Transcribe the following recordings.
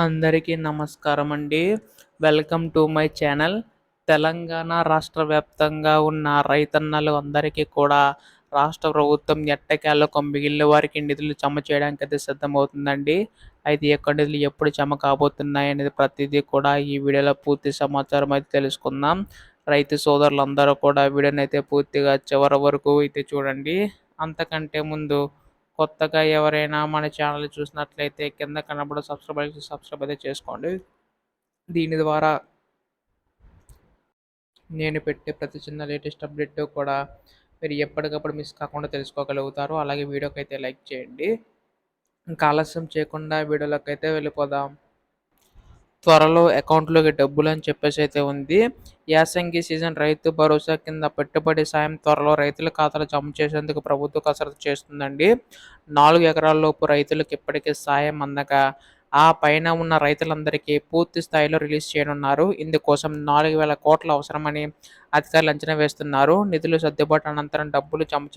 అందరికీ నమస్కారం అండి. Welcome to my channel. Telangana రాష్ట్ర వ్యాప్తంగా ఉన్న రైతన్నలు అందరికీ కూడా రాష్ట్ర ప్రభుత్వం ఎట్టకేలకు మిగిలిన వారికి నిధులు జమ చేయడానికైతే సిద్ధమవుతుందండి. అయితే ఈ యొక్క నిధులు ఎప్పుడు జమ కాబోతున్నాయి అనేది ప్రతిదీ కూడా ఈ వీడియోలో పూర్తి సమాచారం అయితే తెలుసుకుందాం. రైతు సోదరులందరూ కూడా వీడియోని అయితే పూర్తిగా చివరి వరకు అయితే చూడండి. అంతకంటే ముందు కొత్తగా ఎవరైనా మన ఛానల్ చూసినట్లయితే కింద కనబడే సబ్స్క్రైబ్ అయితే చేసుకోండి. దీని ద్వారా నేను పెట్టే ప్రతి చిన్న లేటెస్ట్ అప్డేట్ కూడా మీరు ఎప్పటికప్పుడు మిస్ కాకుండా తెలుసుకోగలుగుతారు. అలాగే వీడియోకి అయితే లైక్ చేయండి. ఇంకా ఆలస్యం చేయకుండా వీడియోలోకి అయితే వెళ్ళిపోదాం. త్వరలో అకౌంట్లోకి డబ్బులు అని చెప్పేసి అయితే ఉంది. యాసంగి సీజన్ రైతు భరోసా కింద పెట్టుబడి సాయం త్వరలో రైతుల ఖాతాలో జమ చేసేందుకు ప్రభుత్వం కసరత్తు చేస్తుందండి. 4 ఎకరాల లోపు రైతులకు ఇప్పటికే సాయం అందగా ఆ పైన ఉన్న రైతులందరికీ పూర్తి స్థాయిలో రిలీజ్ చేయనున్నారు. ఇందుకోసం 4,000 కోట్లు అవసరమని అధికారులు అంచనా వేస్తున్నారు. నిధులు సర్దుబాటు అనంతరం డబ్బులు జమ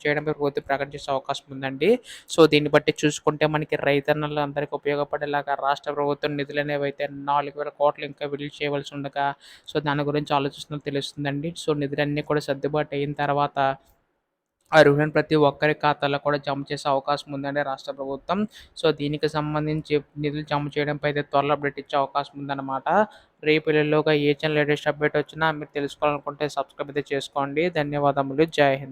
చేయడంపై ప్రభుత్వం ప్రకటించే అవకాశం ఉందండి. సో దీన్ని బట్టి చూసుకుంటే మనకి రైతన్నలందరికీ ఉపయోగపడేలాగా రాష్ట్ర ప్రభుత్వం నిధులనేవి అయితే 4,000 కోట్లు ఇంకా విడుదల చేయవలసి ఉండగా సో దాని గురించి ఆలోచిస్తున్నట్టు తెలుస్తుందండి. సో నిధులన్నీ కూడా సర్దుబాటు అయిన తర్వాత అర్హులైన ప్రతి ఒక్కరి ఖాతాలో కూడా జమ చేసే అవకాశం ఉందండి రాష్ట్ర ప్రభుత్వం. సో దీనికి సంబంధించి నిధులు జమ చేయడంపై అయితే త్వరలో అప్డేట్ ఇచ్చే అవకాశం ఉందన్నమాట. రేపు ఎల్లుండిలోగా ఏ ఛానల్ లేటెస్ట్ అప్డేట్ వచ్చినా మీరు తెలుసుకోవాలనుకుంటే సబ్స్క్రైబ్ అయితే చేసుకోండి. ధన్యవాదములు. జై హింద్.